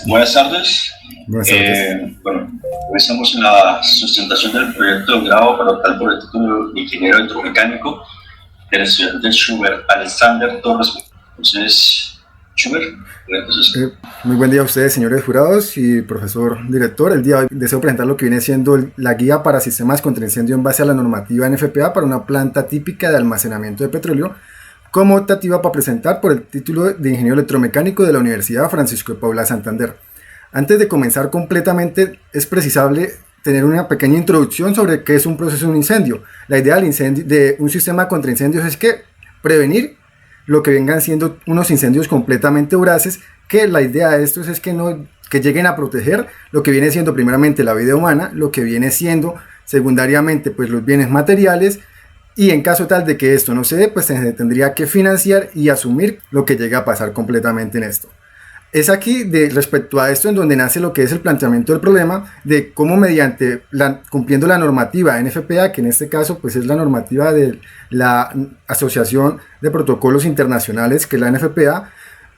Buenas tardes. Buenas tardes. Bueno, estamos en la sustentación del proyecto de grado para optar por el título de ingeniero electromecánico del estudiante Schubert Alexander Torres. Entonces, Schubert, Muy buen día a ustedes, señores jurados y profesor director. El día de hoy deseo presentar lo que viene siendo la guía para sistemas contra incendio en base a la normativa NFPA para una planta típica de almacenamiento de petróleo, como optativa para presentar por el título de ingeniero electromecánico de la Universidad Francisco de Paula Santander. Antes de comenzar completamente, es precisable tener una pequeña introducción sobre qué es un proceso de un incendio. La idea del incendio, de un sistema contra incendios es que prevenir lo que vengan siendo unos incendios completamente voraces, que la idea de estos es que lleguen a proteger lo que viene siendo primeramente la vida humana, lo que viene siendo secundariamente pues los bienes materiales, y en caso tal de que esto no se dé, pues se tendría que financiar y asumir lo que llega a pasar completamente en esto. Es aquí, respecto a esto, en donde nace lo que es el planteamiento del problema de cómo mediante, cumpliendo la normativa NFPA, que en este caso pues es la normativa de la Asociación de Protocolos Internacionales, que es la NFPA,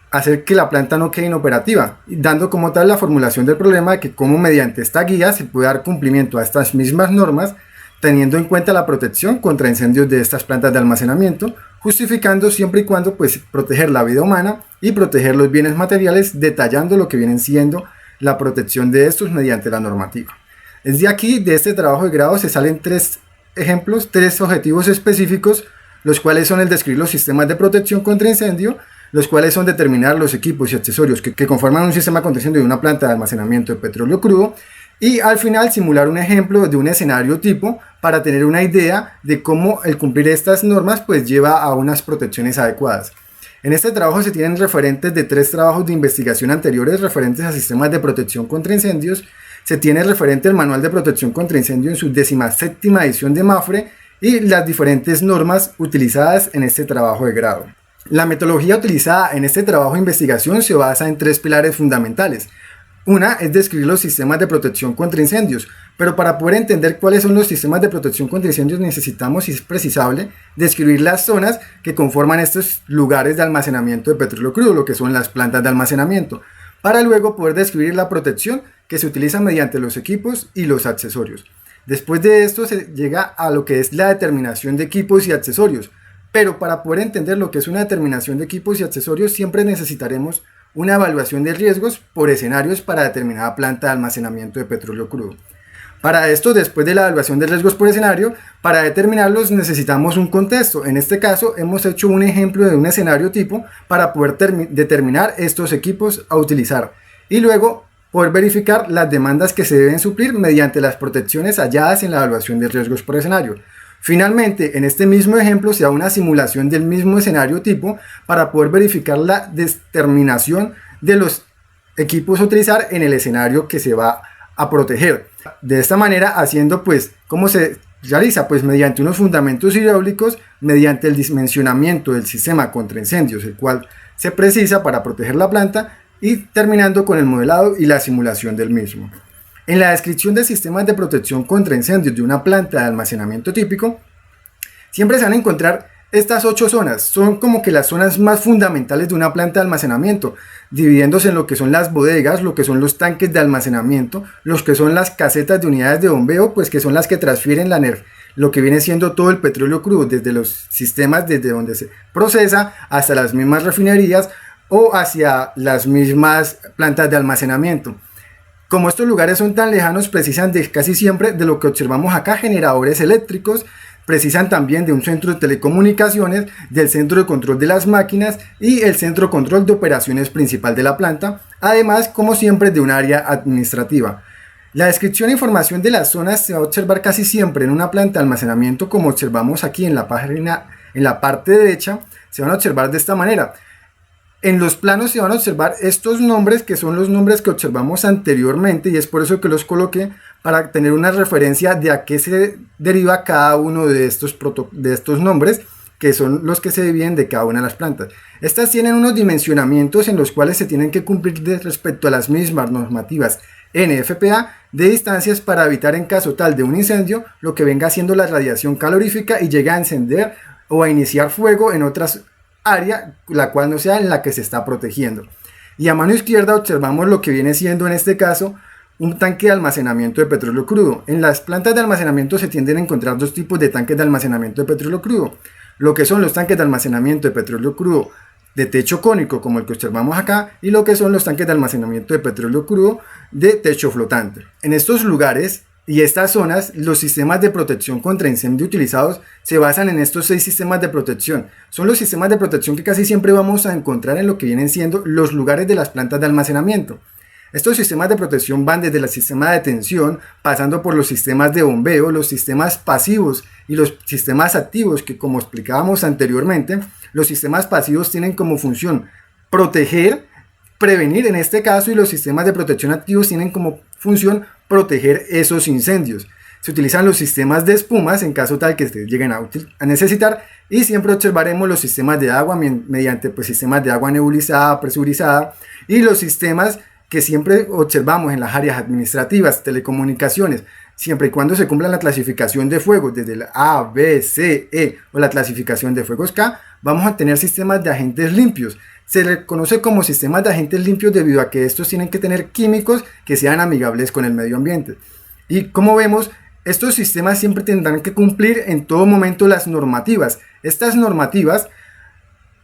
hacer que la planta no quede inoperativa, dando como tal la formulación del problema de que cómo mediante esta guía se puede dar cumplimiento a estas mismas normas, teniendo en cuenta la protección contra incendios de estas plantas de almacenamiento, justificando siempre y cuando pues proteger la vida humana y proteger los bienes materiales, detallando lo que vienen siendo la protección de estos mediante la normativa. Es de aquí, de este trabajo de grado, se salen tres ejemplos, tres objetivos específicos, los cuales son el describir los sistemas de protección contra incendio, los cuales son determinar los equipos y accesorios que conforman un sistema contra incendio de una planta de almacenamiento de petróleo crudo, y al final simular un ejemplo de un escenario tipo para tener una idea de cómo el cumplir estas normas pues lleva a unas protecciones adecuadas. En este trabajo se tienen referentes de tres trabajos de investigación anteriores referentes a sistemas de protección contra incendios. Se tiene referente el Manual de Protección contra Incendio en su 17ª edición de MAFRE y las diferentes normas utilizadas en este trabajo de grado. La metodología utilizada en este trabajo de investigación se basa en tres pilares fundamentales. Una es describir los sistemas de protección contra incendios, pero para poder entender cuáles son los sistemas de protección contra incendios necesitamos, y es precisable, describir las zonas que conforman estos lugares de almacenamiento de petróleo crudo, lo que son las plantas de almacenamiento, para luego poder describir la protección que se utiliza mediante los equipos y los accesorios. Después de esto se llega a lo que es la determinación de equipos y accesorios, pero para poder entender lo que es una determinación de equipos y accesorios siempre necesitaremos una evaluación de riesgos por escenarios para determinada planta de almacenamiento de petróleo crudo. Para esto, después de la evaluación de riesgos por escenario, para determinarlos necesitamos un contexto. En este caso hemos hecho un ejemplo de un escenario tipo para poder determinar estos equipos a utilizar y luego poder verificar las demandas que se deben suplir mediante las protecciones halladas en la evaluación de riesgos por escenario. Finalmente, en este mismo ejemplo se da una simulación del mismo escenario tipo para poder verificar la determinación de los equipos a utilizar en el escenario que se va a proteger. De esta manera, haciendo pues, ¿cómo se realiza? Pues mediante unos fundamentos hidráulicos, mediante el dimensionamiento del sistema contra incendios, el cual se precisa para proteger la planta, y terminando con el modelado y la simulación del mismo. En la descripción de sistemas de protección contra incendios de una planta de almacenamiento típico, siempre se van a encontrar estas 8 zonas. Son como que las zonas más fundamentales de una planta de almacenamiento, dividiéndose en lo que son las bodegas, lo que son los tanques de almacenamiento, los que son las casetas de unidades de bombeo, pues que son las que transfieren lo que viene siendo todo el petróleo crudo desde los sistemas desde donde se procesa hasta las mismas refinerías o hacia las mismas plantas de almacenamiento. Como estos lugares son tan lejanos, precisan casi siempre de lo que observamos acá, generadores eléctricos, precisan también de un centro de telecomunicaciones, del centro de control de las máquinas y el centro de control de operaciones principal de la planta, además, como siempre, de un área administrativa. La descripción e información de las zonas se va a observar casi siempre en una planta de almacenamiento, como observamos aquí en la página, en la parte derecha, se van a observar de esta manera. En los planos se van a observar estos nombres, que son los nombres que observamos anteriormente, y es por eso que los coloqué para tener una referencia de a qué se deriva cada uno de estos nombres, que son los que se dividen de cada una de las plantas. Estas tienen unos dimensionamientos en los cuales se tienen que cumplir respecto a las mismas normativas NFPA de distancias para evitar en caso tal de un incendio lo que venga siendo la radiación calorífica y llegue a encender o a iniciar fuego en otras área la cual no sea en la que se está protegiendo. Y a mano izquierda observamos lo que viene siendo en este caso un tanque de almacenamiento de petróleo crudo. En las plantas de almacenamiento se tienden a encontrar dos tipos de tanques de almacenamiento de petróleo crudo. Lo que son los tanques de almacenamiento de petróleo crudo de techo cónico, como el que observamos acá, y lo que son los tanques de almacenamiento de petróleo crudo de techo flotante. En estos lugares y estas zonas, los sistemas de protección contra incendio utilizados se basan en estos 6 sistemas de protección. Son los sistemas de protección que casi siempre vamos a encontrar en lo que vienen siendo los lugares de las plantas de almacenamiento. Estos sistemas de protección van desde el sistema de tensión, pasando por los sistemas de bombeo, los sistemas pasivos y los sistemas activos, que como explicábamos anteriormente, los sistemas pasivos tienen como función proteger, prevenir en este caso, y los sistemas de protección activos tienen como función proteger esos incendios. Se utilizan los sistemas de espumas en caso tal que ustedes lleguen a necesitar, y siempre observaremos los sistemas de agua mediante sistemas de agua nebulizada, presurizada, y los sistemas que siempre observamos en las áreas administrativas, telecomunicaciones, siempre y cuando se cumpla la clasificación de fuegos desde el A, B, C, E o la clasificación de fuegos K, vamos a tener sistemas de agentes limpios. Se le conoce como sistemas de agentes limpios debido a que estos tienen que tener químicos que sean amigables con el medio ambiente. Y como vemos, estos sistemas siempre tendrán que cumplir en todo momento las normativas. Estas normativas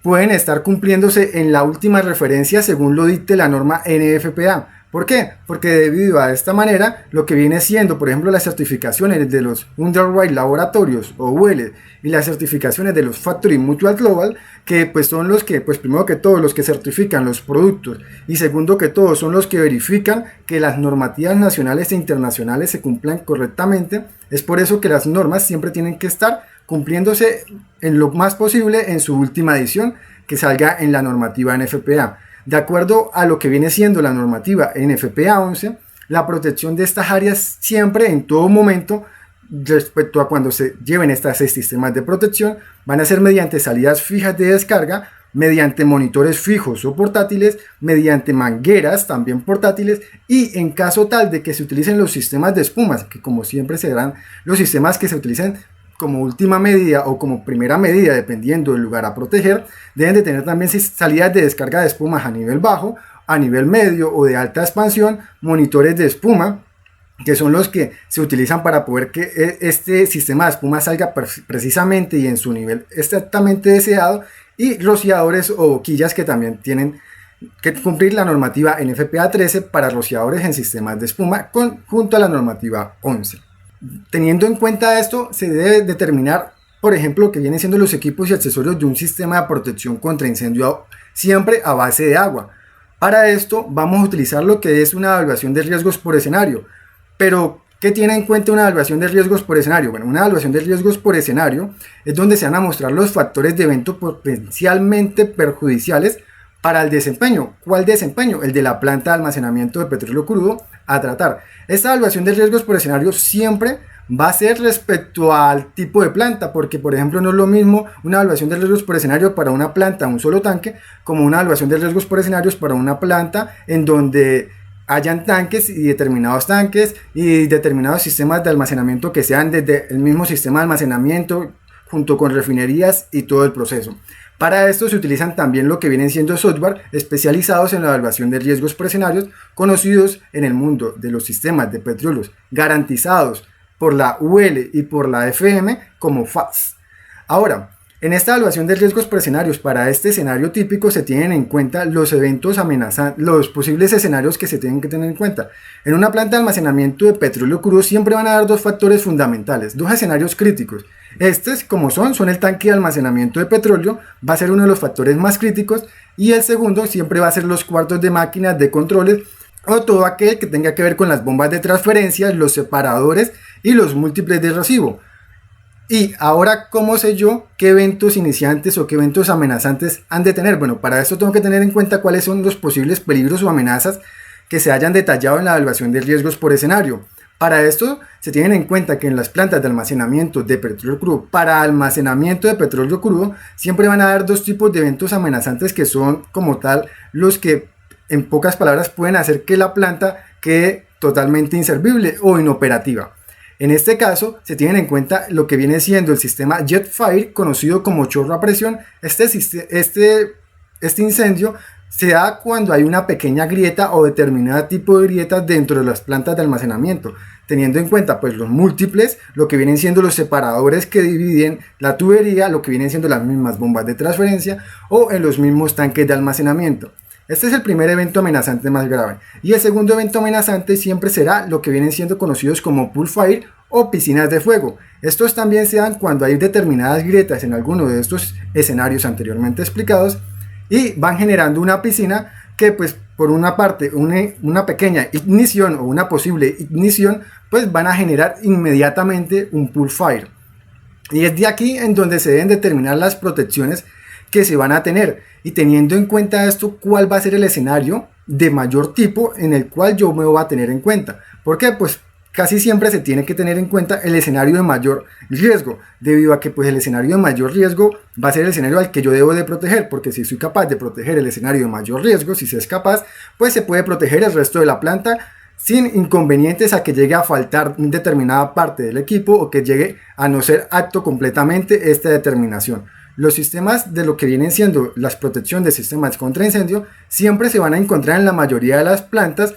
pueden estar cumpliéndose en la última referencia según lo dicte la norma NFPA. ¿Por qué? Porque debido a esta manera, lo que viene siendo, por ejemplo, las certificaciones de los Underwrite Laboratorios o UL y las certificaciones de los Factory Mutual Global, que pues son los que, primero que todo, los que certifican los productos, y segundo que todo, son los que verifican que las normativas nacionales e internacionales se cumplan correctamente. Es por eso que las normas siempre tienen que estar cumpliéndose en lo más posible en su última edición, que salga en la normativa NFPA. De acuerdo a lo que viene siendo la normativa NFPA 11, la protección de estas áreas siempre, en todo momento, respecto a cuando se lleven estas 6 sistemas de protección, van a ser mediante salidas fijas de descarga, mediante monitores fijos o portátiles, mediante mangueras también portátiles, y en caso tal de que se utilicen los sistemas de espumas, que como siempre serán los sistemas que se utilicen como última medida o como primera medida, dependiendo del lugar a proteger, deben de tener también salidas de descarga de espumas a nivel bajo, a nivel medio o de alta expansión, monitores de espuma, que son los que se utilizan para poder que este sistema de espuma salga precisamente y en su nivel exactamente deseado, y rociadores o boquillas que también tienen que cumplir la normativa NFPA 13 para rociadores en sistemas de espuma junto a la normativa 11. Teniendo en cuenta esto, se debe determinar, por ejemplo, lo que vienen siendo los equipos y accesorios de un sistema de protección contra incendio siempre a base de agua. Para esto vamos a utilizar lo que es una evaluación de riesgos por escenario. Pero, ¿qué tiene en cuenta una evaluación de riesgos por escenario? Bueno, una evaluación de riesgos por escenario es donde se van a mostrar los factores de evento potencialmente perjudiciales para el desempeño. ¿Cuál desempeño? El de la planta de almacenamiento de petróleo crudo a tratar. Esta evaluación de riesgos por escenario siempre va a ser respecto al tipo de planta, porque por ejemplo no es lo mismo una evaluación de riesgos por escenario para una planta, un solo tanque, como una evaluación de riesgos por escenarios para una planta en donde hayan tanques y determinados sistemas de almacenamiento que sean desde el mismo sistema de almacenamiento junto con refinerías y todo el proceso. Para esto se utilizan también lo que vienen siendo software especializados en la evaluación de riesgos por escenarios, conocidos en el mundo de los sistemas de petróleos garantizados por la UL y por la FM como FAS. Ahora, en esta evaluación de riesgos por escenarios para este escenario típico se tienen en cuenta los eventos amenazantes, los posibles escenarios que se tienen que tener en cuenta. En una planta de almacenamiento de petróleo crudo siempre van a dar dos factores fundamentales, dos escenarios críticos. Estos, como son el tanque de almacenamiento de petróleo, va a ser uno de los factores más críticos, y el segundo siempre va a ser los cuartos de máquinas de controles o todo aquel que tenga que ver con las bombas de transferencia, los separadores y los múltiples de recibo. Y ahora, ¿cómo sé yo qué eventos iniciantes o qué eventos amenazantes han de tener? Bueno, para esto tengo que tener en cuenta cuáles son los posibles peligros o amenazas que se hayan detallado en la evaluación de riesgos por escenario. Para esto se tienen en cuenta que en las plantas de almacenamiento de petróleo crudo, para almacenamiento de petróleo crudo, siempre van a haber dos tipos de eventos amenazantes que son como tal los que en pocas palabras pueden hacer que la planta quede totalmente inservible o inoperativa. En este caso se tienen en cuenta lo que viene siendo el sistema Jetfire, conocido como chorro a presión. Este incendio se da cuando hay una pequeña grieta o determinado tipo de grietas dentro de las plantas de almacenamiento, teniendo en cuenta pues los múltiples, lo que vienen siendo los separadores que dividen la tubería, lo que vienen siendo las mismas bombas de transferencia o en los mismos tanques de almacenamiento. Este es el primer evento amenazante más grave. Y el segundo evento amenazante siempre será lo que vienen siendo conocidos como pool fire o piscinas de fuego. Estos también se dan cuando hay determinadas grietas en alguno de estos escenarios anteriormente explicados y van generando una piscina que pues por una parte una pequeña ignición o una posible ignición pues van a generar inmediatamente un pool fire. Y es de aquí en donde se deben determinar las protecciones que se van a tener y teniendo en cuenta esto, cuál va a ser el escenario de mayor tipo en el cual yo me voy a tener en cuenta. ¿Por qué? Pues casi siempre se tiene que tener en cuenta el escenario de mayor riesgo, debido a que pues el escenario de mayor riesgo va a ser el escenario al que yo debo de proteger, porque si soy capaz de proteger el escenario de mayor riesgo, si se es capaz, pues se puede proteger el resto de la planta sin inconvenientes a que llegue a faltar determinada parte del equipo o que llegue a no ser apto completamente esta determinación. Los sistemas de lo que vienen siendo las protección de sistemas contra incendio siempre se van a encontrar en la mayoría de las plantas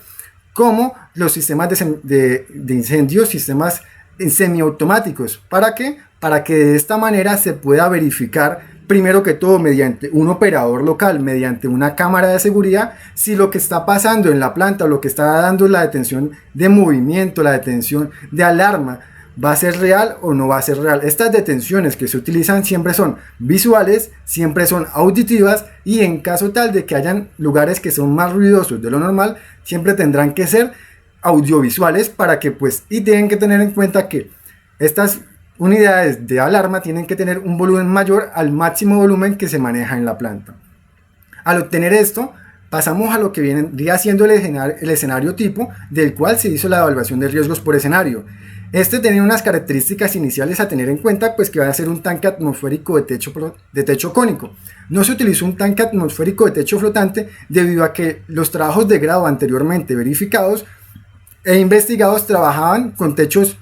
como los sistemas de incendio, sistemas semiautomáticos. ¿Para qué? Para que de esta manera se pueda verificar primero que todo mediante un operador local, mediante una cámara de seguridad, si lo que está pasando en la planta o lo que está dando la detención de movimiento, la detención de alarma, ¿va a ser real o no va a ser real? Estas detenciones que se utilizan siempre son visuales, siempre son auditivas y en caso tal de que hayan lugares que son más ruidosos de lo normal, siempre tendrán que ser audiovisuales para que pues, y tienen que tener en cuenta que estas unidades de alarma tienen que tener un volumen mayor al máximo volumen que se maneja en la planta. Al obtener esto, pasamos a lo que vendría siendo el escenario tipo del cual se hizo la evaluación de riesgos por escenario. Este tenía unas características iniciales a tener en cuenta, pues que va a ser un tanque atmosférico de techo cónico. No se utilizó un tanque atmosférico de techo flotante debido a que los trabajos de grado anteriormente verificados e investigados trabajaban con techos,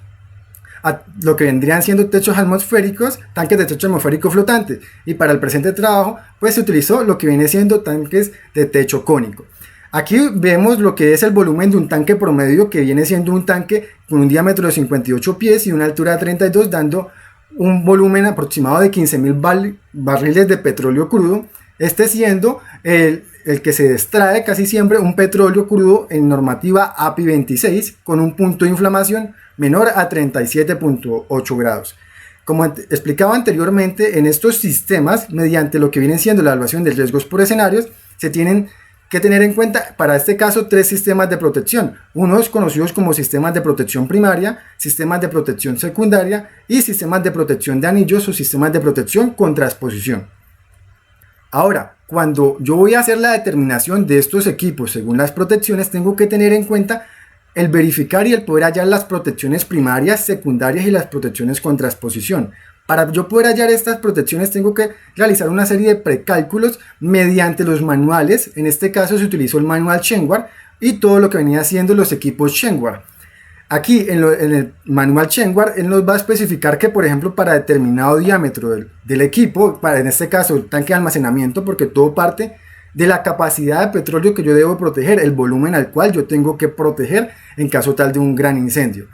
lo que vendrían siendo techos atmosféricos, tanques de techo atmosférico flotante, y para el presente trabajo pues se utilizó lo que viene siendo tanques de techo cónico. Aquí vemos lo que es el volumen de un tanque promedio, que viene siendo un tanque con un diámetro de 58 pies y una altura de 32, dando un volumen aproximado de 15.000 barriles de petróleo crudo, este siendo el que se extrae casi siempre un petróleo crudo en normativa API 26 con un punto de inflamación menor a 37.8 grados. Como explicaba anteriormente, en estos sistemas, mediante lo que viene siendo la evaluación de riesgos por escenarios, se tienen que tener en cuenta para este caso tres sistemas de protección, unos conocidos como sistemas de protección primaria, sistemas de protección secundaria y sistemas de protección de anillos o sistemas de protección contra exposición. Ahora, cuando yo voy a hacer la determinación de estos equipos según las protecciones, tengo que tener en cuenta el verificar y el poder hallar las protecciones primarias, secundarias y las protecciones contra exposición. Para yo poder hallar estas protecciones tengo que realizar una serie de precálculos mediante los manuales. En este caso se utilizó el manual Shenhua y todo lo que venía haciendo los equipos Shenhua. Aquí en el manual Shenhua él nos va a especificar que por ejemplo para determinado diámetro del equipo, en este caso el tanque de almacenamiento, porque todo parte de la capacidad de petróleo que yo debo proteger, el volumen al cual yo tengo que proteger en caso tal de un gran incendio.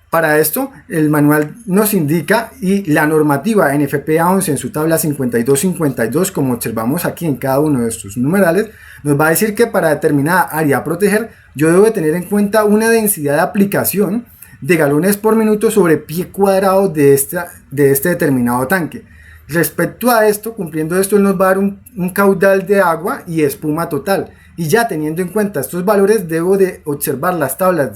Para esto, el manual nos indica y la normativa NFPA 11 en su tabla 5252, como observamos aquí en cada uno de estos numerales, nos va a decir que para determinada área a proteger, yo debo tener en cuenta una densidad de aplicación de galones por minuto sobre pie cuadrado de este determinado tanque. Respecto a esto, cumpliendo esto, él nos va a dar un caudal de agua y espuma total. Y ya teniendo en cuenta estos valores, debo de observar las tablas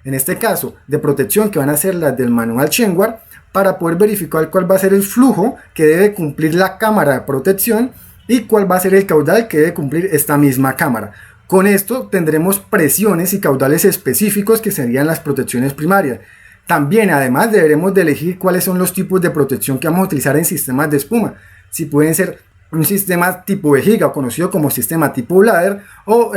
en este caso, de protección que van a ser las del manual Shenhua para poder verificar cuál va a ser el flujo que debe cumplir la cámara de protección y cuál va a ser el caudal que debe cumplir esta misma cámara. Con esto tendremos presiones y caudales específicos que serían las protecciones primarias. También además deberemos de elegir cuáles son los tipos de protección que vamos a utilizar en sistemas de espuma. Si pueden ser un sistema tipo vejiga o conocido como sistema tipo bladder o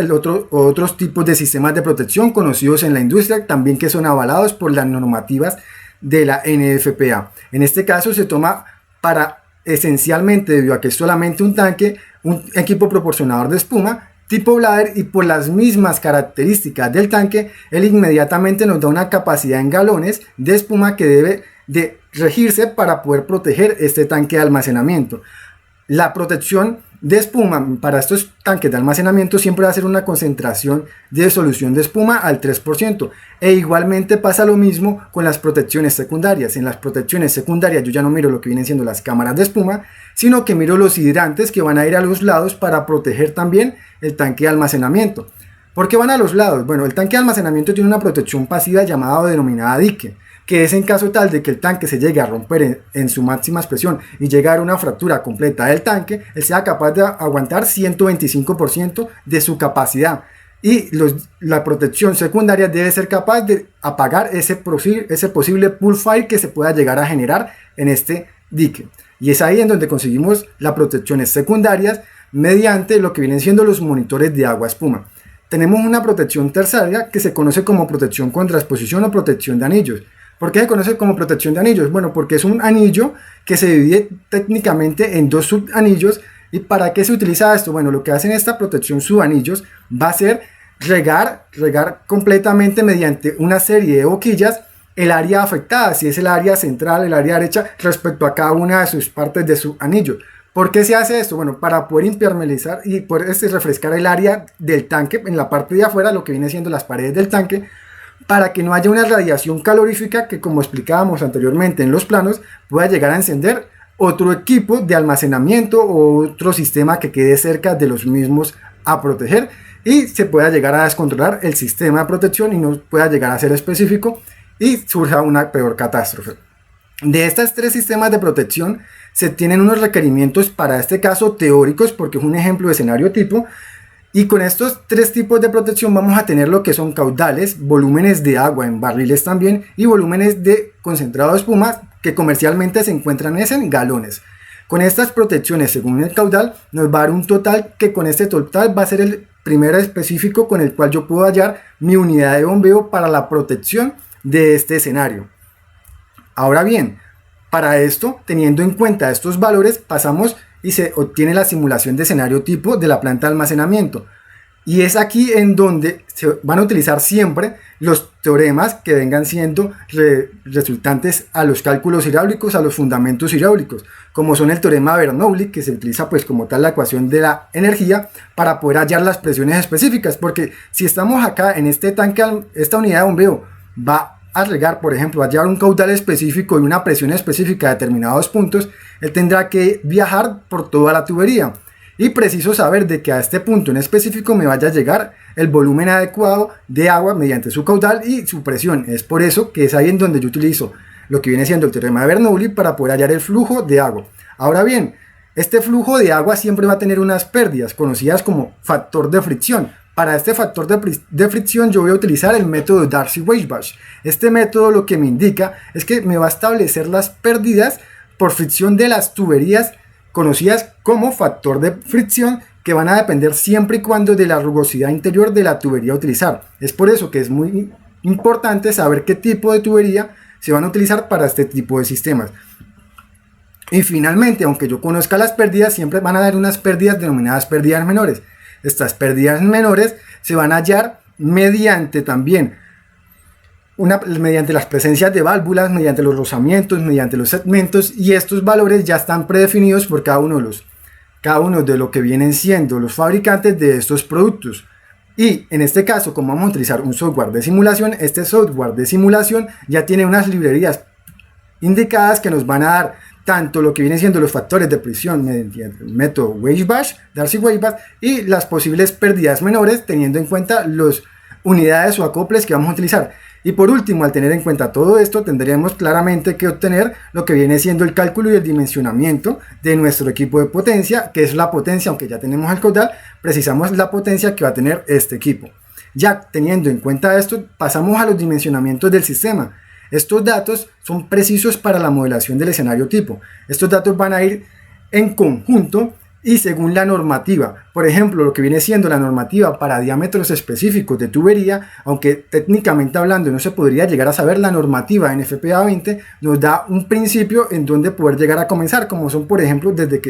otros tipos de sistemas de protección conocidos en la industria también que son avalados por las normativas de la NFPA. En este caso se toma para esencialmente debido a que es solamente un tanque, un equipo proporcionador de espuma tipo bladder, y por las mismas características del tanque, él inmediatamente nos da una capacidad en galones de espuma que debe de regirse para poder proteger este tanque de almacenamiento. La protección de espuma para estos tanques de almacenamiento siempre va a ser una concentración de solución de espuma al 3%, e igualmente pasa lo mismo con las protecciones secundarias. En las protecciones secundarias yo ya no miro lo que vienen siendo las cámaras de espuma, sino que miro los hidrantes que van a ir a los lados para proteger también el tanque de almacenamiento. ¿Por qué van a los lados? Bueno, el tanque de almacenamiento tiene una protección pasiva llamada o denominada dique, que es en caso tal de que el tanque se llegue a romper en su máxima expresión y llegar a una fractura completa del tanque, él sea capaz de aguantar 125% de su capacidad, y la protección secundaria debe ser capaz de apagar ese posible pull fire que se pueda llegar a generar en este dique. Y es ahí en donde conseguimos las protecciones secundarias mediante lo que vienen siendo los monitores de agua espuma. Tenemos una protección terciaria que se conoce como protección contra exposición o protección de anillos. ¿Por qué se conoce como protección de anillos? Bueno, porque es un anillo que se divide técnicamente en dos subanillos. ¿Y para qué se utiliza esto? Bueno, lo que hace en esta protección subanillos va a ser regar completamente mediante una serie de boquillas el área afectada, si es el área central, el área derecha, respecto a cada una de sus partes de su anillo. ¿Por qué se hace esto? Bueno, para poder impermeabilizar y poder refrescar el área del tanque en la parte de afuera, lo que viene siendo las paredes del tanque, para que no haya una radiación calorífica que, como explicábamos anteriormente en los planos, pueda llegar a encender otro equipo de almacenamiento o otro sistema que quede cerca de los mismos a proteger, y se pueda llegar a descontrolar el sistema de protección y no pueda llegar a ser específico y surja una peor catástrofe. De estos tres sistemas de protección se tienen unos requerimientos para este caso teóricos, porque es un ejemplo de escenario tipo. Y con estos tres tipos de protección vamos a tener lo que son caudales, volúmenes de agua en barriles también, y volúmenes de concentrado de espuma que comercialmente se encuentran en galones. Con estas protecciones según el caudal nos va a dar un total, que con este total va a ser el primer específico con el cual yo puedo hallar mi unidad de bombeo para la protección de este escenario. Ahora bien, para esto, teniendo en cuenta estos valores, pasamos y se obtiene la simulación de escenario tipo de la planta de almacenamiento. Y es aquí en donde se van a utilizar siempre los teoremas que vengan siendo resultantes a los cálculos hidráulicos, a los fundamentos hidráulicos, como son el teorema de Bernoulli, que se utiliza pues como tal la ecuación de la energía para poder hallar las presiones específicas, porque si estamos acá en este tanque, esta unidad de bombeo va a regar, por ejemplo, a llevar un caudal específico y una presión específica a determinados puntos, él tendrá que viajar por toda la tubería. Y preciso saber de que a este punto en específico me vaya a llegar el volumen adecuado de agua mediante su caudal y su presión. Es por eso que es ahí en donde yo utilizo lo que viene siendo el teorema de Bernoulli para poder hallar el flujo de agua. Ahora bien, este flujo de agua siempre va a tener unas pérdidas conocidas como factor de fricción. Para este factor de fricción yo voy a utilizar el método Darcy-Weisbach. Este método lo que me indica es que me va a establecer las pérdidas por fricción de las tuberías conocidas como factor de fricción, que van a depender siempre y cuando de la rugosidad interior de la tubería a utilizar. Es por eso que es muy importante saber qué tipo de tubería se van a utilizar para este tipo de sistemas. Y finalmente, aunque yo conozca las pérdidas, siempre van a haber unas pérdidas denominadas pérdidas menores. Estas pérdidas menores se van a hallar mediante también mediante las presencias de válvulas, mediante los rozamientos, mediante los segmentos, y estos valores ya están predefinidos por cada uno de lo que vienen siendo los fabricantes de estos productos. Y en este caso, como vamos a utilizar un software de simulación, este software de simulación ya tiene unas librerías indicadas que nos van a dar tanto lo que vienen siendo los factores de presión mediante el método Weisbach, Darcy-Weisbach, y las posibles pérdidas menores teniendo en cuenta las unidades o acoples que vamos a utilizar. Y por último, al tener en cuenta todo esto, tendremos claramente que obtener lo que viene siendo el cálculo y el dimensionamiento de nuestro equipo de potencia, que es la potencia, aunque ya tenemos el caudal, precisamos la potencia que va a tener este equipo. Ya teniendo en cuenta esto, pasamos a los dimensionamientos del sistema. Estos datos son precisos para la modelación del escenario tipo. Estos datos van a ir en conjunto y según la normativa. Por ejemplo, lo que viene siendo la normativa para diámetros específicos de tubería, aunque técnicamente hablando no se podría llegar a saber, la normativa NFPA 20 nos da un principio en donde poder llegar a comenzar, como son por ejemplo desde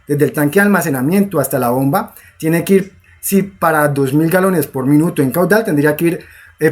el tanque de almacenamiento hasta la bomba, tiene que ir si para 2000 galones por minuto en caudal tendría que ir,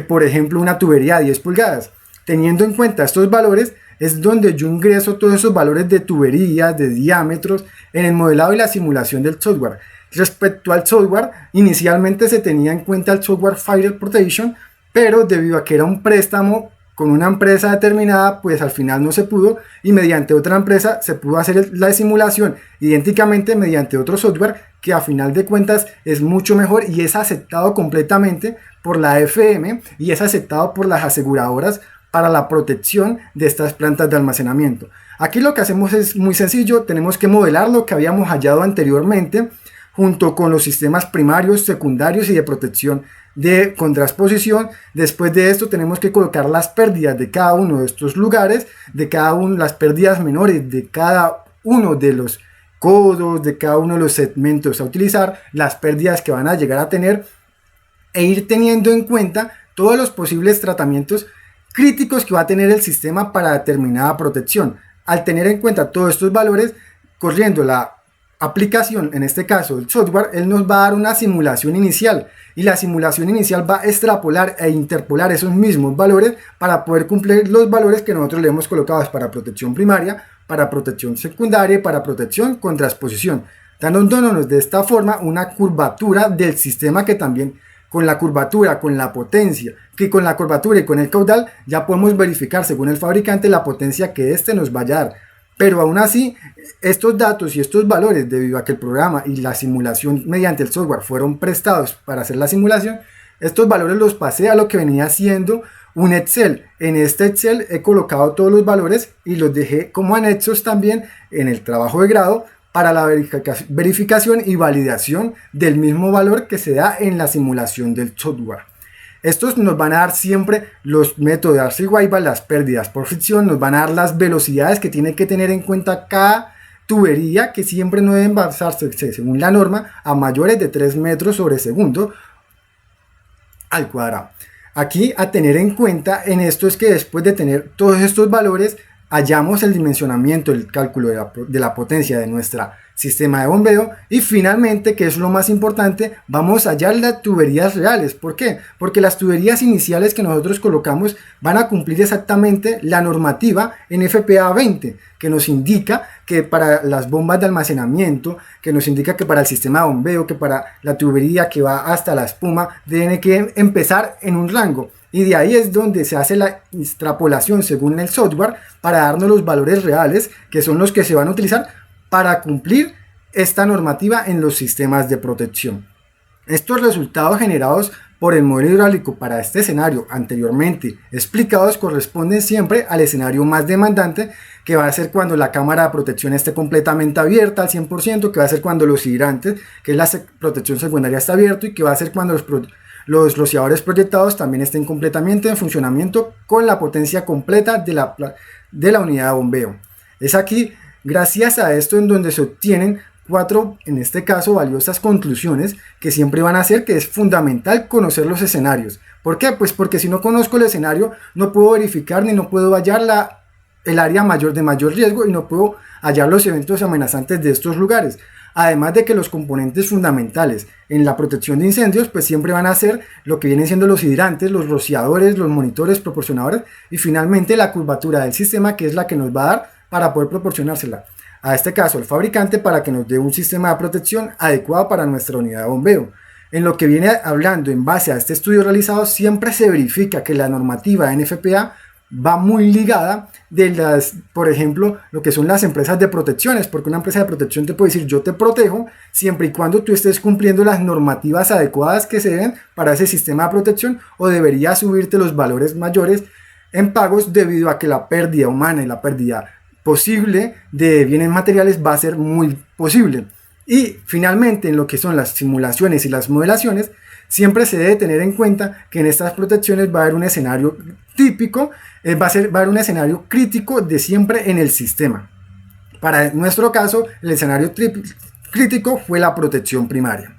por ejemplo, una tubería de 10 pulgadas. Teniendo en cuenta estos valores, es donde yo ingreso todos esos valores de tuberías, de diámetros, en el modelado y la simulación del software. Respecto al software, inicialmente se tenía en cuenta el software Fire Protection, pero debido a que era un préstamo con una empresa determinada, pues al final no se pudo, y mediante otra empresa se pudo hacer la simulación idénticamente mediante otro software que a final de cuentas es mucho mejor y es aceptado completamente por la FM y es aceptado por las aseguradoras para la protección de estas plantas de almacenamiento. Aquí lo que hacemos es muy sencillo, tenemos que modelar lo que habíamos hallado anteriormente junto con los sistemas primarios, secundarios y de protección de contraexposición. Después de esto tenemos que colocar las pérdidas de cada uno de estos lugares, las pérdidas menores de cada uno de los codos, de cada uno de los segmentos a utilizar, las pérdidas que van a llegar a tener e ir teniendo en cuenta todos los posibles tratamientos críticos que va a tener el sistema para determinada protección. Al tener en cuenta todos estos valores, corriendo la aplicación, en este caso el software, él nos va a dar una simulación inicial y la simulación inicial va a extrapolar e interpolar esos mismos valores para poder cumplir los valores que nosotros le hemos colocado para protección primaria, para protección secundaria y para protección contra exposición, dándonos de esta forma una curvatura del sistema que también con la curvatura, con la potencia, que con la curvatura y con el caudal ya podemos verificar según el fabricante la potencia que éste nos vaya a dar. Pero aún así, estos datos y estos valores, debido a que el programa y la simulación mediante el software fueron prestados para hacer la simulación, estos valores los pasé a lo que venía siendo un Excel. En este Excel he colocado todos los valores y los dejé como anexos también en el trabajo de grado para la verificación y validación del mismo valor que se da en la simulación del software. Estos nos van a dar siempre los métodos de Darcy-Weisbach, las pérdidas por fricción, nos van a dar las velocidades que tiene que tener en cuenta cada tubería, que siempre no deben basarse, según la norma, a mayores de 3 metros sobre segundo al cuadrado. Aquí a tener en cuenta en esto es que después de tener todos estos valores, hallamos el dimensionamiento, el cálculo de la potencia de nuestro sistema de bombeo y finalmente, que es lo más importante, vamos a hallar las tuberías reales. ¿Por qué? Porque las tuberías iniciales que nosotros colocamos van a cumplir exactamente la normativa NFPA 20, que nos indica que para las bombas de almacenamiento, que nos indica que para el sistema de bombeo, que para la tubería que va hasta la espuma, tiene que empezar en un rango. Y de ahí es donde se hace la extrapolación según el software para darnos los valores reales, que son los que se van a utilizar para cumplir esta normativa en los sistemas de protección. Estos resultados generados por el modelo hidráulico para este escenario anteriormente explicados corresponden siempre al escenario más demandante, que va a ser cuando la cámara de protección esté completamente abierta al 100%, que va a ser cuando los hidrantes, que es la protección secundaria, está abierto, y que va a ser cuando los rociadores proyectados también estén completamente en funcionamiento con la potencia completa de la unidad de bombeo. Es aquí, gracias a esto, en donde se obtienen 4, en este caso, valiosas conclusiones que siempre van a ser que es fundamental conocer los escenarios. ¿Por qué? Pues porque si no conozco el escenario, no puedo verificar ni no puedo hallar el área de mayor riesgo y no puedo hallar los eventos amenazantes de estos lugares. Además de que los componentes fundamentales en la protección de incendios pues siempre van a ser lo que vienen siendo los hidrantes, los rociadores, los monitores, proporcionadores y finalmente la curvatura del sistema, que es la que nos va a dar para poder proporcionársela a este caso el fabricante para que nos dé un sistema de protección adecuado para nuestra unidad de bombeo. En lo que viene hablando en base a este estudio realizado, siempre se verifica que la normativa NFPA va muy ligada por ejemplo, lo que son las empresas de protecciones, porque una empresa de protección te puede decir yo te protejo siempre y cuando tú estés cumpliendo las normativas adecuadas que se den para ese sistema de protección, o debería subirte los valores mayores en pagos debido a que la pérdida humana y la pérdida posible de bienes materiales va a ser muy posible. Y finalmente, en lo que son las simulaciones y las modelaciones, siempre se debe tener en cuenta que en estas protecciones va a haber un escenario típico, va a haber un escenario crítico de siempre en el sistema. Para nuestro caso, el escenario crítico fue la protección primaria.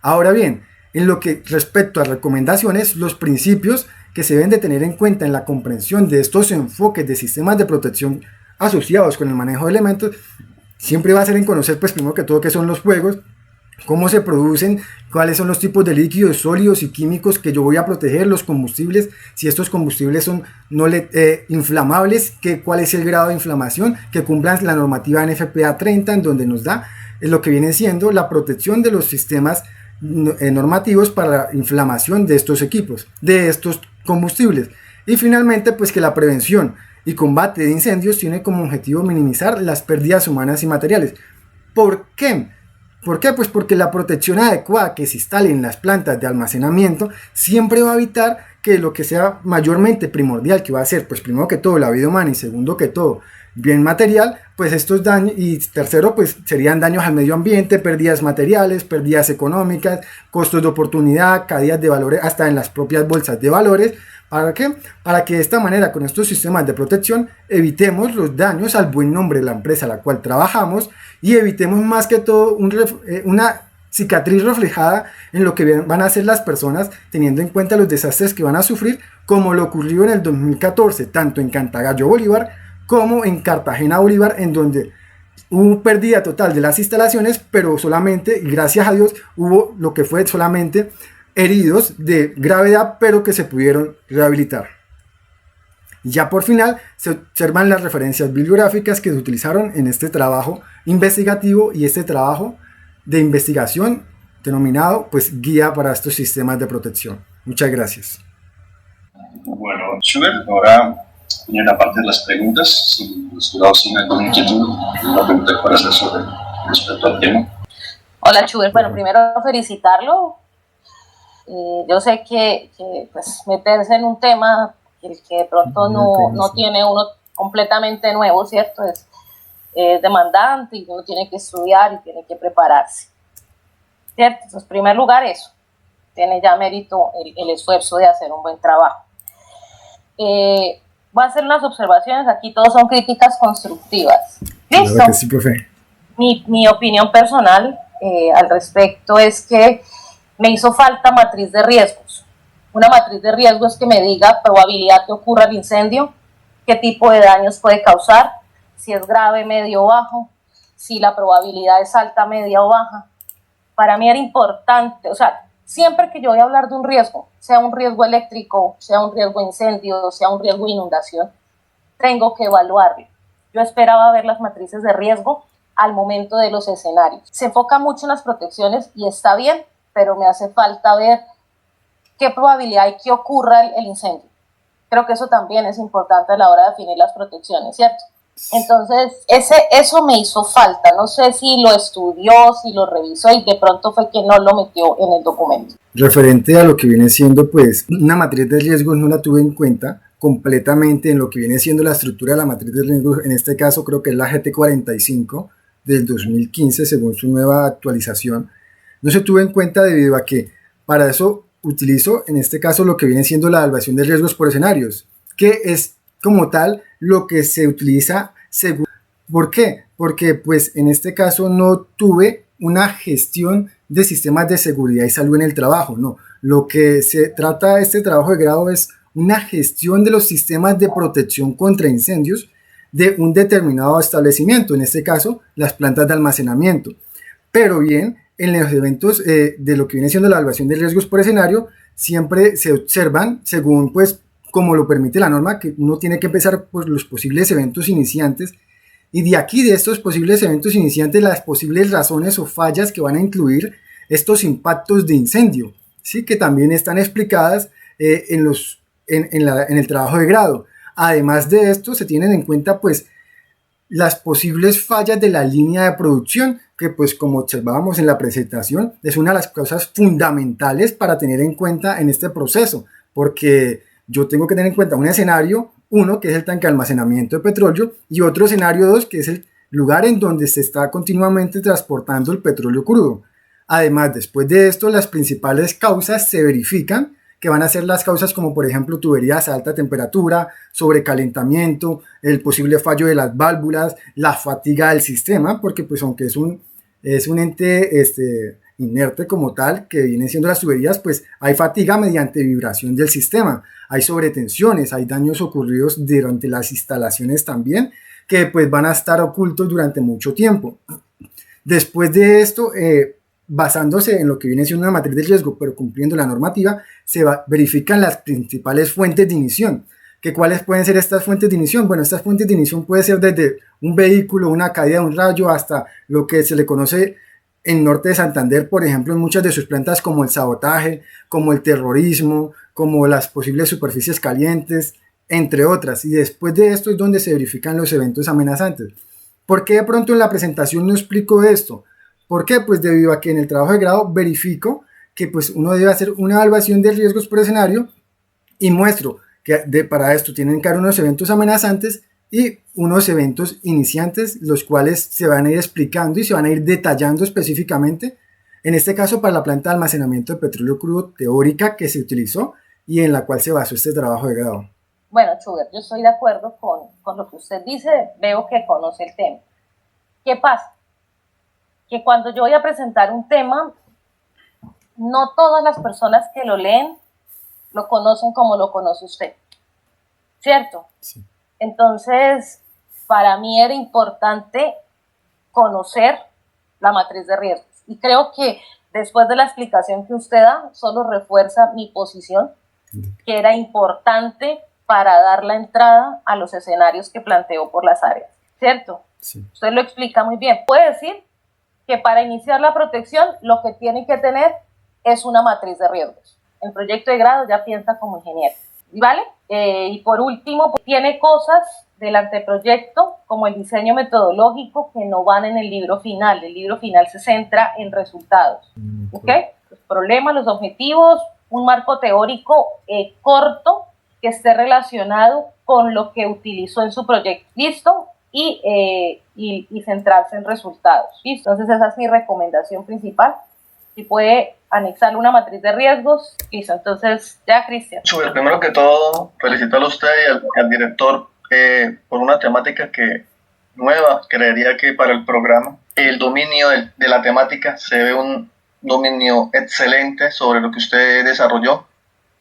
Ahora bien, en lo que respecto a recomendaciones, los principios que se deben de tener en cuenta en la comprensión de estos enfoques de sistemas de protección asociados con el manejo de elementos, siempre va a ser en conocer, pues primero que todo, qué son los fuegos, cómo se producen, cuáles son los tipos de líquidos, sólidos y químicos que yo voy a proteger, los combustibles, si estos combustibles son inflamables, cuál es el grado de inflamación, que cumplan la normativa NFPA 30, en donde nos da lo que viene siendo la protección de los sistemas normativos para la inflamación de estos equipos, de estos combustibles. Y finalmente, pues que la prevención y combate de incendios tiene como objetivo minimizar las pérdidas humanas y materiales. ¿Por qué? ¿Por qué? Pues porque la protección adecuada que se instale en las plantas de almacenamiento siempre va a evitar que lo que sea mayormente primordial, que va a ser, pues primero que todo, la vida humana y segundo que todo, bien material, pues estos daños, y tercero, pues serían daños al medio ambiente, pérdidas materiales, pérdidas económicas, costos de oportunidad, caídas de valores hasta en las propias bolsas de valores. ¿Para qué? Para que de esta manera, con estos sistemas de protección, evitemos los daños al buen nombre de la empresa a la cual trabajamos y evitemos más que todo una cicatriz reflejada en lo que van a hacer las personas, teniendo en cuenta los desastres que van a sufrir, como lo ocurrió en el 2014, tanto en Cantagallo Bolívar como en Cartagena Bolívar, en donde hubo pérdida total de las instalaciones, pero solamente, y gracias a Dios, hubo lo que fue solamente heridos de gravedad, pero que se pudieron rehabilitar. Ya por final se observan las referencias bibliográficas que se utilizaron en este trabajo investigativo y este trabajo de investigación denominado pues guía para estos sistemas de protección. Muchas gracias. Bueno, Schubert, ahora viene la parte de las preguntas. Si los jurados tienen alguna inquietud, una pregunta para hacer sobre respecto al tema. Hola, Schubert. Bueno, primero felicitarlo. Yo sé que pues, meterse en un tema el que de pronto no tiene uno completamente nuevo, ¿cierto? Es demandante y uno tiene que estudiar y tiene que prepararse, ¿cierto? Entonces, en primer lugar, eso. Tiene ya mérito el esfuerzo de hacer un buen trabajo. Voy a hacer unas observaciones. Aquí todos son críticas constructivas. ¿Listo? Claro que sí, profe. Mi opinión personal al respecto es que me hizo falta matriz de riesgos. Una matriz de riesgos que me diga probabilidad que ocurra el incendio, qué tipo de daños puede causar, si es grave, medio o bajo, si la probabilidad es alta, media o baja. Para mí era importante, o sea, siempre que yo voy a hablar de un riesgo, sea un riesgo eléctrico, sea un riesgo de incendio, sea un riesgo de inundación, tengo que evaluarlo. Yo esperaba ver las matrices de riesgo al momento de los escenarios. Se enfoca mucho en las protecciones y está bien, pero me hace falta ver qué probabilidad hay que ocurra el incendio. Creo que eso también es importante a la hora de definir las protecciones, ¿cierto? Entonces, eso me hizo falta. No sé si lo estudió, si lo revisó y de pronto fue que no lo metió en el documento. Referente a lo que viene siendo, pues, una matriz de riesgos no la tuve en cuenta completamente en lo que viene siendo la estructura de la matriz de riesgos. En este caso creo que es la GT45 del 2015, según su nueva actualización. No se tuvo en cuenta debido a que para eso utilizo en este caso lo que viene siendo la evaluación de riesgos por escenarios, que es como tal lo que se utiliza según. ¿Por qué? Porque pues en este caso no tuve una gestión de sistemas de seguridad y salud en el trabajo, no. Lo que se trata de este trabajo de grado es una gestión de los sistemas de protección contra incendios de un determinado establecimiento, en este caso las plantas de almacenamiento. Pero bien, en los eventos de lo que viene siendo la evaluación de riesgos por escenario, siempre se observan, según pues como lo permite la norma, que uno tiene que empezar por los posibles eventos iniciantes, y de aquí, de estos posibles eventos iniciantes, las posibles razones o fallas que van a incluir estos impactos de incendio, ¿sí? Que también están explicadas en el trabajo de grado. Además de esto, se tienen en cuenta pues las posibles fallas de la línea de producción, que pues como observábamos en la presentación, es una de las cosas fundamentales para tener en cuenta en este proceso, porque yo tengo que tener en cuenta un escenario, uno que es el tanque de almacenamiento de petróleo, y otro escenario 2 que es el lugar en donde se está continuamente transportando el petróleo crudo. Además, después de esto, las principales causas se verifican, que van a ser las causas como por ejemplo tuberías a alta temperatura, sobrecalentamiento, el posible fallo de las válvulas, la fatiga del sistema, porque pues aunque es un ente inerte como tal, que vienen siendo las tuberías, pues hay fatiga mediante vibración del sistema, hay sobretensiones, hay daños ocurridos durante las instalaciones también, que pues van a estar ocultos durante mucho tiempo. Después de esto, basándose en lo que viene siendo una matriz de riesgo, pero cumpliendo la normativa, verifican las principales fuentes de ignición. ¿Que cuáles pueden ser estas fuentes de ignición? Bueno, estas fuentes de ignición pueden ser desde un vehículo, una caída de un rayo, hasta lo que se le conoce en Norte de Santander, por ejemplo, en muchas de sus plantas, como el sabotaje, como el terrorismo, como las posibles superficies calientes, entre otras. Y después de esto es donde se verifican los eventos amenazantes. ¿Por qué de pronto en la presentación no explico esto? ¿Por qué? Pues debido a que en el trabajo de grado verifico que pues uno debe hacer una evaluación de riesgos por escenario y muestro que para esto tienen que haber unos eventos amenazantes y unos eventos iniciantes, los cuales se van a ir explicando y se van a ir detallando específicamente, en este caso para la planta de almacenamiento de petróleo crudo teórica que se utilizó y en la cual se basó este trabajo de grado. Bueno, Schubert, yo estoy de acuerdo con lo que usted dice, veo que conoce el tema. ¿Qué pasa? Que cuando yo voy a presentar un tema, no todas las personas que lo leen lo conocen como lo conoce usted, ¿cierto? Sí. Entonces, para mí era importante conocer la matriz de riesgos. Y creo que después de la explicación que usted da, solo refuerza mi posición, que era importante para dar la entrada a los escenarios que planteó por las áreas, ¿cierto? Sí. Usted lo explica muy bien. Puede decir que para iniciar la protección, lo que tiene que tener es una matriz de riesgos. El proyecto de grado ya piensa como ingeniero, ¿vale? Y por último, pues, tiene cosas del anteproyecto, como el diseño metodológico, que no van en el libro final. El libro final se centra en resultados, ¿ok? Los problemas, los objetivos, un marco teórico corto que esté relacionado con lo que utilizó en su proyecto. ¿Listo? Y centrarse en resultados. ¿Listo? Entonces esa es mi recomendación principal. Si puede anexar una matriz de riesgos, listo. Entonces, ya, Cristian. Schubert, primero que todo, felicitarlo a usted y al director por una temática que nueva, creería que para el programa. El dominio de la temática se ve un dominio excelente sobre lo que usted desarrolló,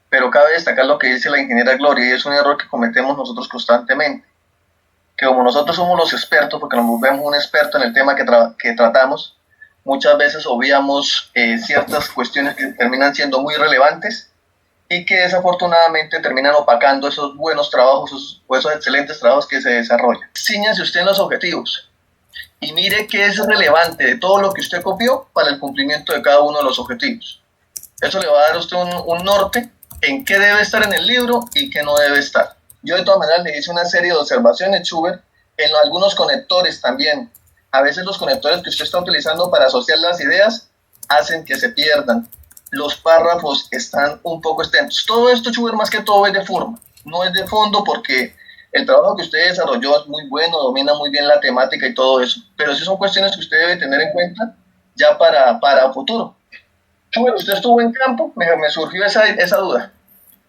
pero cabe destacar lo que dice la ingeniera Gloria, y es un error que cometemos nosotros constantemente, que como nosotros somos los expertos, porque nos volvemos un experto en el tema que tratamos, muchas veces obviamos ciertas cuestiones que terminan siendo muy relevantes y que desafortunadamente terminan opacando esos buenos trabajos o esos excelentes trabajos que se desarrollan. Cíñase usted en los objetivos y mire qué es relevante de todo lo que usted copió para el cumplimiento de cada uno de los objetivos. Eso le va a dar a usted un norte en qué debe estar en el libro y qué no debe estar. Yo de todas maneras le hice una serie de observaciones, Schubert, en algunos conectores también. A veces los conectores que usted está utilizando para asociar las ideas hacen que se pierdan. Los párrafos están un poco extensos. Todo esto, Schubert, más que todo es de forma, no es de fondo, porque el trabajo que usted desarrolló es muy bueno, domina muy bien la temática y todo eso. Pero sí son cuestiones que usted debe tener en cuenta ya para futuro. Schubert, usted estuvo en campo, me surgió esa duda.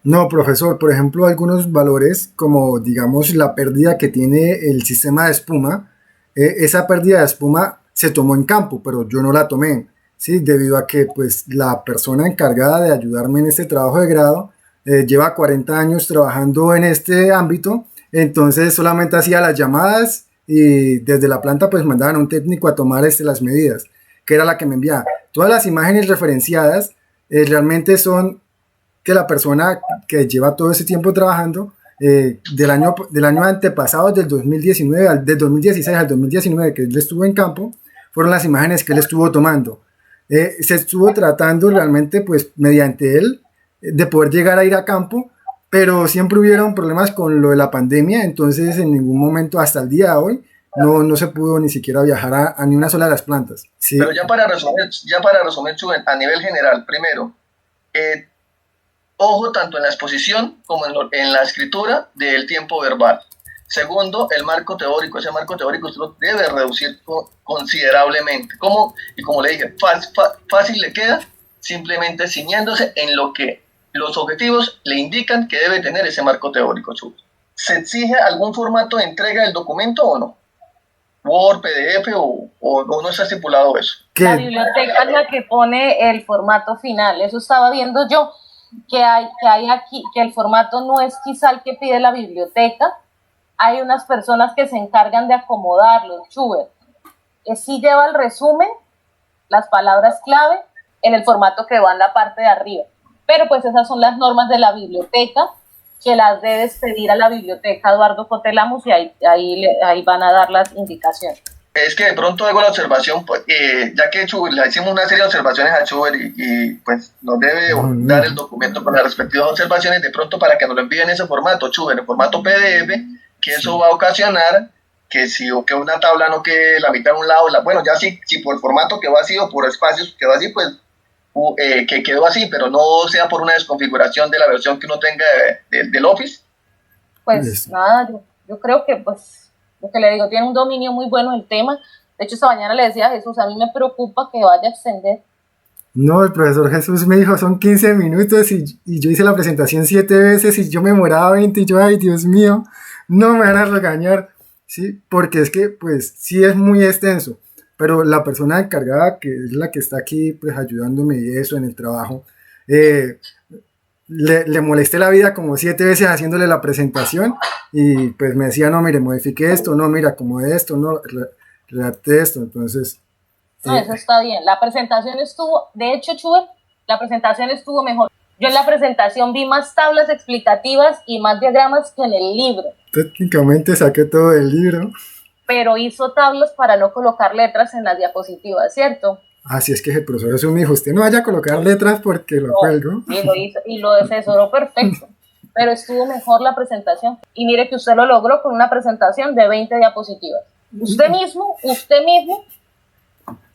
No, profesor, por ejemplo, algunos valores como, digamos, la pérdida que tiene el sistema de espuma, esa pérdida de espuma se tomó en campo, pero yo no la tomé, ¿sí? Debido a que pues la persona encargada de ayudarme en este trabajo de grado lleva 40 años trabajando en este ámbito, entonces solamente hacía las llamadas y desde la planta pues mandaban a un técnico a tomar las medidas, que era la que me enviaba. Todas las imágenes referenciadas realmente son que la persona que lleva todo ese tiempo trabajando, del año antepasado, del 2019, del 2016 al 2019, que él estuvo en campo, fueron las imágenes que él estuvo tomando. Se estuvo tratando realmente, pues, mediante él, de poder llegar a ir a campo, pero siempre hubieron problemas con lo de la pandemia, entonces en ningún momento, hasta el día de hoy, no se pudo ni siquiera viajar a ni una sola de las plantas. Sí. Pero ya para resumir, Chuben, a nivel general, primero, ojo tanto en la exposición como en la escritura del tiempo verbal. Segundo, el marco teórico. Ese marco teórico usted lo debe reducir considerablemente. Y como le dije, fácil le queda simplemente ciñéndose en lo que los objetivos le indican que debe tener ese marco teórico. ¿Se exige algún formato de entrega del documento o no? Word, PDF o no está estipulado eso. La biblioteca es la que pone el formato final. Eso estaba viendo yo, que hay aquí, que el formato no es quizá el que pide la biblioteca. Hay unas personas que se encargan de acomodarlo, Schubert. Sí lleva el resumen, las palabras clave en el formato que va en la parte de arriba. Pero pues esas son las normas de la biblioteca, que las debes pedir a la biblioteca Eduardo Cotelamos y ahí van a dar las indicaciones. Es que de pronto hago la observación, pues, ya que Schubert, le hicimos una serie de observaciones a Schubert y pues nos debe dar el documento con las respectivas observaciones, de pronto para que nos lo envíen en ese formato, Schubert, en formato PDF, que eso va a ocasionar que si o que una tabla no quede la mitad de un lado, bueno, ya si por formato quedó así o por espacios quedó así, pues que quedó así, pero no sea por una desconfiguración de la versión que uno tenga del Office. Pues nada, yo creo que pues lo que le digo, tiene un dominio muy bueno el tema. De hecho, esta mañana le decía a Jesús, a mí me preocupa que vaya a extender. No, el profesor Jesús me dijo, son 15 minutos y yo hice la presentación 7 veces y yo me demoraba 20 y yo, ay, Dios mío, no me van a regañar, ¿sí? Porque es que, pues, sí es muy extenso, pero la persona encargada, que es la que está aquí, pues, ayudándome y eso en el trabajo, le molesté la vida como 7 veces haciéndole la presentación y pues me decía, no, mire, modifique esto, no, mira, como esto, no, redacte esto, entonces... No, eso está bien. La presentación estuvo, de hecho, Schubert, la presentación estuvo mejor. Yo en la presentación vi más tablas explicativas y más diagramas que en el libro. Técnicamente saqué todo del libro. Pero hizo tablas para no colocar letras en las diapositivas, ¿cierto? Así es que el profesor Jesús me dijo, usted no vaya a colocar letras porque lo cuelgo. Y lo hizo, y lo asesoró perfecto. Pero estuvo mejor la presentación. Y mire que usted lo logró con una presentación de 20 diapositivas. Usted mismo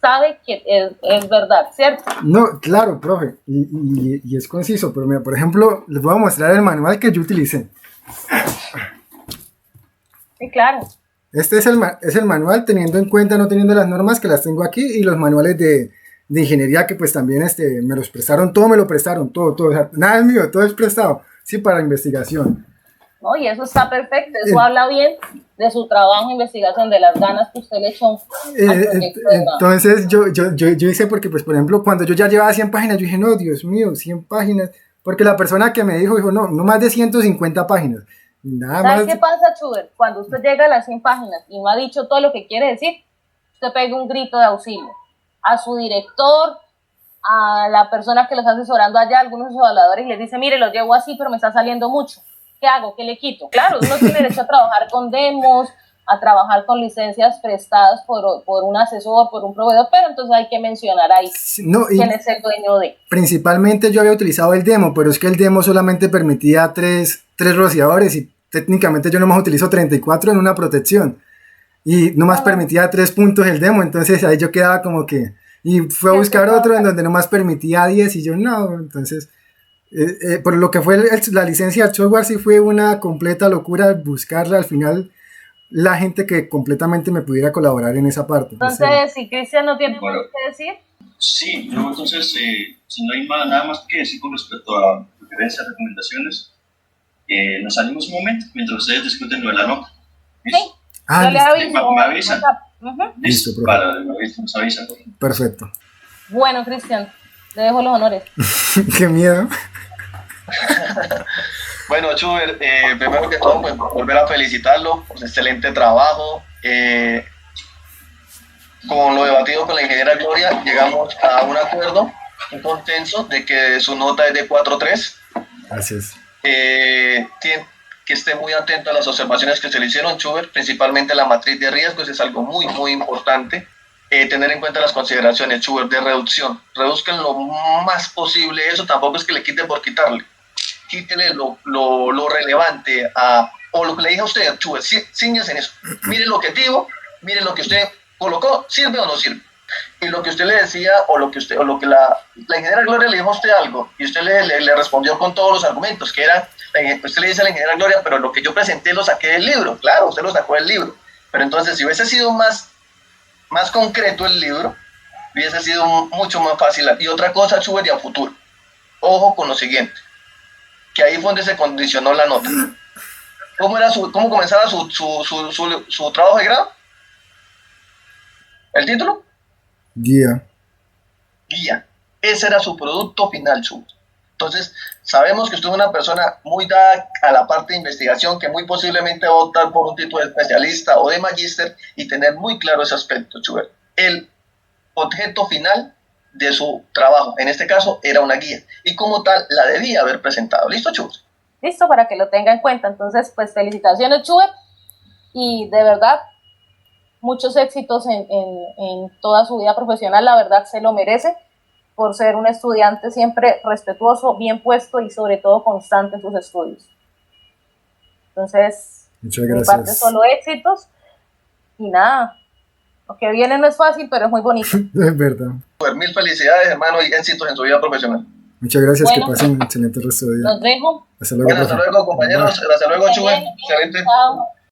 sabe que es verdad, ¿cierto? No, claro, profe, y es conciso, pero mira, por ejemplo, les voy a mostrar el manual que yo utilicé. Sí, claro. Este es el manual, teniendo en cuenta, no teniendo las normas que las tengo aquí, y los manuales de ingeniería que pues también me los prestaron, todo me lo prestaron, todo, o sea, nada es mío, todo es prestado, sí, para investigación. No, y eso está perfecto, eso habla bien de su trabajo de investigación, de las ganas que usted le echó al proyecto. Entonces yo hice porque, pues, por ejemplo, cuando yo ya llevaba 100 páginas, yo dije, no, Dios mío, 100 páginas, porque la persona que me dijo, no más de 150 páginas. Nada ¿Sabes más. qué pasa, Schubert? Cuando usted llega a las 100 páginas y no ha dicho todo lo que quiere decir, usted pega un grito de auxilio a su director, a la persona que lo está asesorando allá, algunos evaluadores, y les dice, mire, lo llevo así, pero me está saliendo mucho. ¿Qué hago? ¿Qué le quito? Claro, uno tiene derecho a trabajar con demos, a trabajar con licencias prestadas por un asesor, por un proveedor, pero entonces hay que mencionar ahí quién es el dueño de. Principalmente yo había utilizado el demo, pero es que el demo solamente permitía tres rociadores y técnicamente yo nomás utilizo 34 en una protección y nomás permitía 3 puntos el demo, entonces ahí yo quedaba como que, y fue a buscar otro en donde nomás permitía 10 y yo no, entonces por lo que fue la licencia del software sí fue una completa locura buscarla, al final la gente que completamente me pudiera colaborar en esa parte. Entonces, si Cristian no tiene nada que decir. Sí, yo entonces, si no hay nada más que decir con respecto a preferencias, recomendaciones, nos salimos un momento mientras ustedes discuten lo de la nota. ¿Listo? Sí, yo le aviso. ¿Me avisan? Listo, profe. Nos avisan. Perfecto. Bueno, Cristian, le dejo los honores. Qué miedo. Bueno, Schubert, primero que todo, pues, volver a felicitarlo por su excelente trabajo. Con lo debatido con la ingeniera Gloria, llegamos a un acuerdo, un consenso de que su nota es de 4.3. Gracias. Que esté muy atento a las observaciones que se le hicieron, Schubert, principalmente la matriz de riesgos, es algo muy, muy importante. Tener en cuenta las consideraciones, Schubert, de reducción. Reduzcan lo más posible eso, tampoco es que le quiten por quitarle. Quítele lo relevante o lo que le dije a usted, Schubert, ciñase en eso. Mire el objetivo, mire lo que usted colocó, ¿sirve o no sirve? Y lo que usted le decía, o lo que la ingeniera Gloria le dijo a usted algo, y usted le respondió con todos los argumentos, que era, usted le dice a la ingeniera Gloria, pero lo que yo presenté lo saqué del libro. Claro, usted lo sacó del libro, pero entonces si hubiese sido más concreto el libro, hubiese sido mucho más fácil. Y otra cosa, Schubert, y a futuro, ojo con lo siguiente, que ahí fue donde se condicionó la nota. ¿Cómo comenzaba su trabajo de grado? ¿El título? Guía. Ese era su producto final, Schubert. Entonces, sabemos que usted es una persona muy dada a la parte de investigación, que muy posiblemente va a optar por un tipo de especialista o de magíster, y tener muy claro ese aspecto, Schubert. objeto final de su trabajo. En este caso era una guía y como tal la debía haber presentado. ¿Listo, Chuber? Listo, para que lo tenga en cuenta. Entonces, pues felicitaciones, Chuber, y de verdad, muchos éxitos en toda su vida profesional. La verdad se lo merece por ser un estudiante siempre respetuoso, bien puesto y sobre todo constante en sus estudios. Entonces, Muchas de mi gracias. parte solo éxitos y nada, lo que viene no es fácil, pero es muy bonito. Es verdad. Chuber, mil felicidades, hermano, y éxitos en su vida profesional. Muchas gracias, Bueno, que pasen un excelente resto de día. los dejo. Hasta luego, Bueno, hasta profe. luego, compañeros. Bye. Hasta luego, Chuber. Excelente. Chao.